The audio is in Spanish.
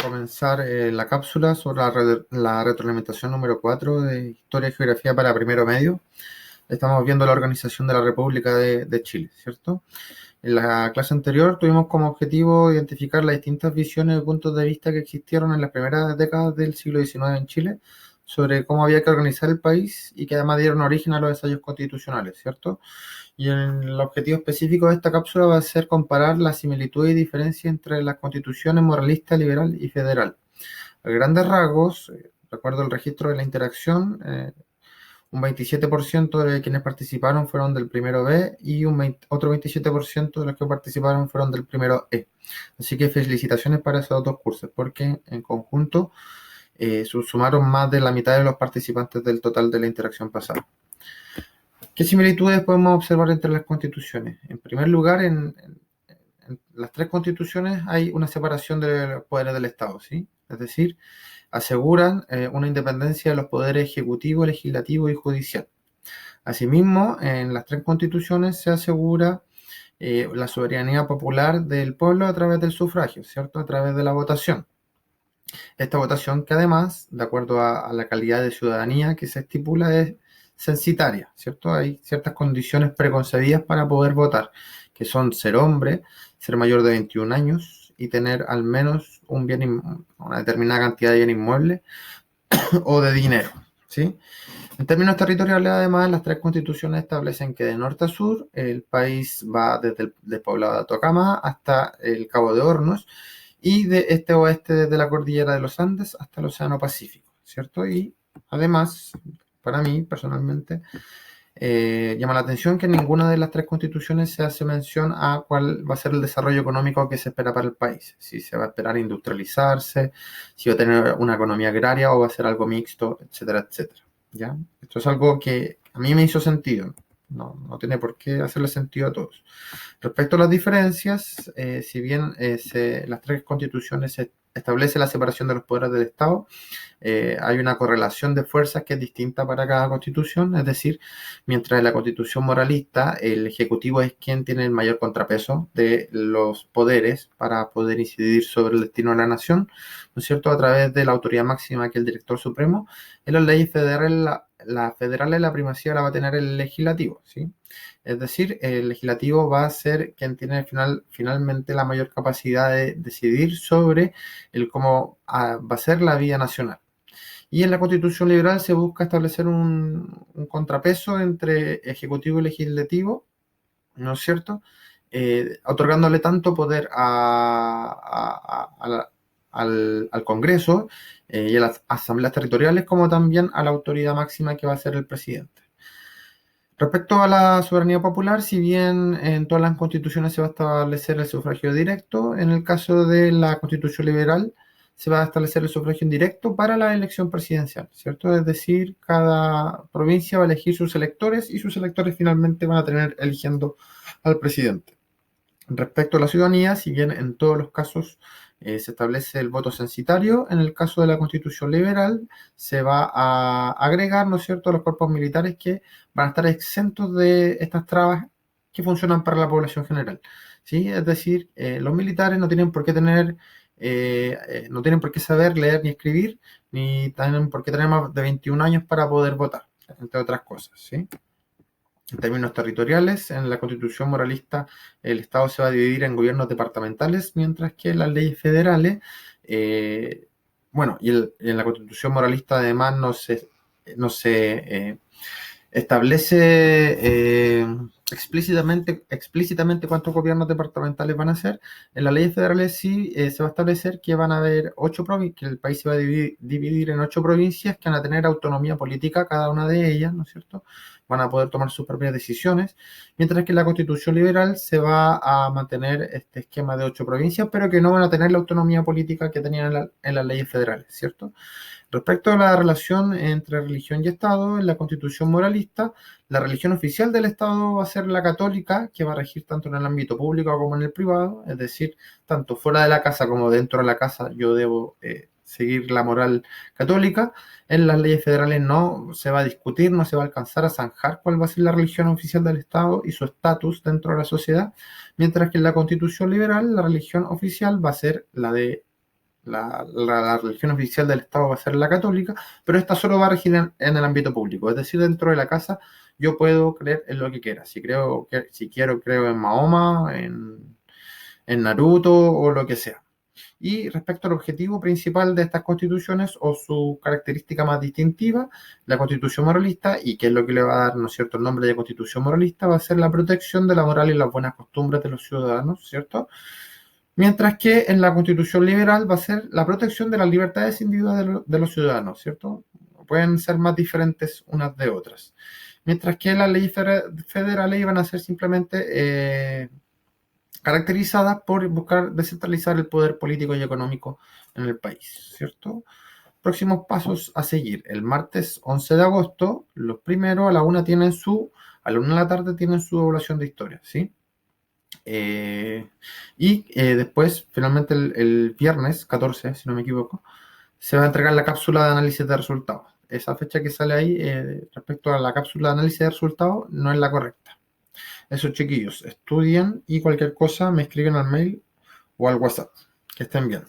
comenzar la cápsula sobre la retroalimentación número 4 de Historia y Geografía para primero medio. Estamos viendo la organización de la República de Chile, ¿cierto? En la clase anterior tuvimos como objetivo identificar las distintas visiones y puntos de vista que existieron en las primeras décadas del siglo XIX en Chile sobre cómo había que organizar el país y que además dieron origen a los ensayos constitucionales, ¿cierto? Y el objetivo específico de esta cápsula va a ser comparar la similitud y diferencia entre las constituciones moralista, liberal y federal. A grandes rasgos, de acuerdo al registro de la interacción, un 27% de quienes participaron fueron del primero B y otro 27% de los que participaron fueron del primero E. Así que felicitaciones para esos dos cursos, porque en conjunto sumaron más de la mitad de los participantes del total de la interacción pasada. ¿Qué similitudes podemos observar entre las constituciones? En primer lugar, en las tres constituciones hay una separación de los poderes del Estado, ¿sí? Es decir, aseguran una independencia de los poderes ejecutivo, legislativo y judicial. Asimismo, en las tres constituciones se asegura la soberanía popular del pueblo a través del sufragio, ¿cierto? A través de la votación. Esta votación que además, de acuerdo a la calidad de ciudadanía que se estipula, es censitaria, ¿cierto? Hay ciertas condiciones preconcebidas para poder votar, que son ser hombre, ser mayor de 21 años y tener al menos una determinada cantidad de bien inmueble o de dinero, ¿sí? En términos territoriales, además, las tres constituciones establecen que de norte a sur el país va desde el despoblado de Atacama hasta el Cabo de Hornos y de este a oeste desde la cordillera de los Andes hasta el Océano Pacífico, ¿cierto? Y además, para mí, personalmente, llama la atención que en ninguna de las tres constituciones se hace mención a cuál va a ser el desarrollo económico que se espera para el país. Si se va a esperar industrializarse, si va a tener una economía agraria o va a ser algo mixto, etcétera, etcétera. ¿Ya? Esto es algo que a mí me hizo sentido. No tiene por qué hacerle sentido a todos. Respecto a las diferencias, si bien las tres constituciones establece la separación de los poderes del Estado, hay una correlación de fuerzas que es distinta para cada constitución, es decir, mientras en la constitución moralista el Ejecutivo es quien tiene el mayor contrapeso de los poderes para poder incidir sobre el destino de la nación, ¿no es cierto?, a través de la autoridad máxima que es el Director Supremo. En las leyes federales, la primacía la va a tener el legislativo, ¿sí? Es decir, el legislativo va a ser quien tiene finalmente la mayor capacidad de decidir sobre cómo va a ser la vida nacional. Y en la Constitución Liberal se busca establecer un contrapeso entre ejecutivo y legislativo, ¿no es cierto?, otorgándole tanto poder al Congreso y a las asambleas territoriales como también a la autoridad máxima que va a ser el presidente. Respecto a la soberanía popular, si bien en todas las constituciones se va a establecer el sufragio directo, en el caso de la Constitución Liberal se va a establecer el sufragio indirecto para la elección presidencial, ¿cierto? Es decir, cada provincia va a elegir sus electores y sus electores finalmente van a tener eligiendo al presidente. Respecto a la ciudadanía, si bien en todos los casos se establece el voto censitario, en el caso de la Constitución Liberal se va a agregar, ¿no es cierto?, los cuerpos militares que van a estar exentos de estas trabas que funcionan para la población general, ¿sí? Es decir, los militares no tienen por qué no tienen por qué saber leer ni escribir, ni tienen por qué tener más de 21 años para poder votar, entre otras cosas, ¿sí? En términos territoriales, en la Constitución moralista el Estado se va a dividir en gobiernos departamentales, mientras que en las leyes federales, y en la Constitución moralista además no se establece explícitamente cuántos gobiernos departamentales van a ser. En las leyes federales sí se va a establecer que van a haber 8 provincias, que el país se va a dividir en 8 provincias que van a tener autonomía política, cada una de ellas, ¿no es cierto? Van a poder tomar sus propias decisiones, mientras que en la Constitución Liberal se va a mantener este esquema de 8 provincias, pero que no van a tener la autonomía política que tenían en las leyes federales, ¿cierto? Respecto a la relación entre religión y Estado, en la Constitución moralista, la religión oficial del Estado va a ser la católica, que va a regir tanto en el ámbito público como en el privado, es decir, tanto fuera de la casa como dentro de la casa yo debo seguir la moral católica. En las leyes federales no se va a discutir, no se va a alcanzar a zanjar cuál va a ser la religión oficial del Estado y su estatus dentro de la sociedad, mientras que en la Constitución Liberal la religión oficial va a ser la de la religión oficial del Estado va a ser la católica, pero esta solo va a regir en el ámbito público, es decir, dentro de la casa yo puedo creer en lo que quiera. Si quiero, creo en Mahoma, en Naruto o lo que sea. Y respecto al objetivo principal de estas constituciones o su característica más distintiva, la constitución moralista, y que es lo que le va a dar, ¿no es cierto?, el nombre de constitución moralista, va a ser la protección de la moral y las buenas costumbres de los ciudadanos, ¿cierto? Mientras que en la constitución liberal va a ser la protección de las libertades individuales de los ciudadanos, ¿cierto? Pueden ser más diferentes unas de otras. Mientras que las leyes federales iban a ser simplemente caracterizadas por buscar descentralizar el poder político y económico en el país, ¿cierto? Próximos pasos a seguir. El martes 11 de agosto, los primeros a la 1 a la 1 de la tarde tienen su evaluación de historia, ¿sí? Después, finalmente, el viernes 14, si no me equivoco, se va a entregar la cápsula de análisis de resultados. Esa fecha que sale ahí respecto a la cápsula de análisis de resultados no es la correcta. Esos chiquillos estudian y cualquier cosa me escriben al mail o al WhatsApp. Que estén bien.